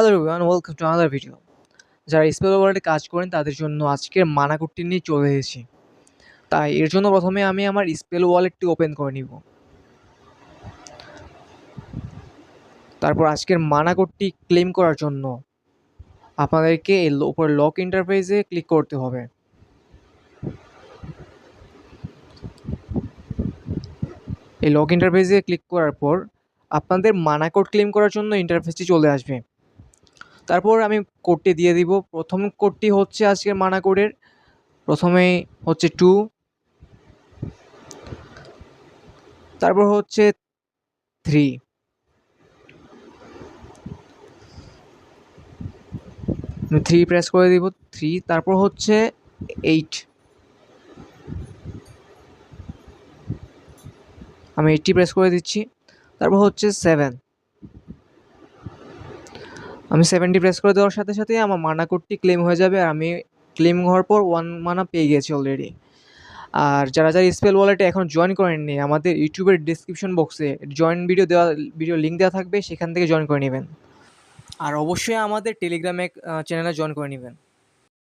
Hello everyone, welcome to another video. যারা spell ওয়ার্ল্ডে কাজ করেন তাদের জন্য আজকের মানা কোডটি নিয়ে চলে এসেছি। তাই এর জন্য প্রথমে আমি আমার স্পেল ওয়ালেটটি ওপেন করে নিব। তারপর আজকের মানা কোডটি ক্লেম করার জন্য আপনাদেরকে এই উপরে লক ইন্টারফেসে ক্লিক করতে হবে। এই লক ইন্টারফেসে ক্লিক করার পর আপনাদের মানা কোড ক্লেম করার জন্য ইন্টারফেসটি চলে আসবে। তারপর আমি কোডটি দিয়ে দিব। প্রথম কোডটি হচ্ছে আজকের মানা কোডের, প্রথমেই হচ্ছে 2, তারপর হচ্ছে 3, আমি 3 প্রেস করে দিব 3, তারপর হচ্ছে 8, আমি 80 প্রেস করে দিচ্ছি। তারপর হচ্ছে 7, আমি 70 প্রেস করে দেওয়ার সাথে সাথে আমার মানা কোডটি ক্লেম হয়ে যাবে। আর আমি ক্লেম হওয়ার পর 1 মানা পেয়ে গেছি অলরেডি। আর যারা যারা স্পেল ওয়ালেটে এখন জয়েন করেননি, আমাদের ইউটিউবের ডিসক্রিপশন বক্সে জয়েন ভিডিও লিঙ্ক দেওয়া থাকবে, সেখান থেকে জয়েন করে নেবেন। আর অবশ্যই আমাদের টেলিগ্রামে চ্যানেলে জয়েন করে নেবেন।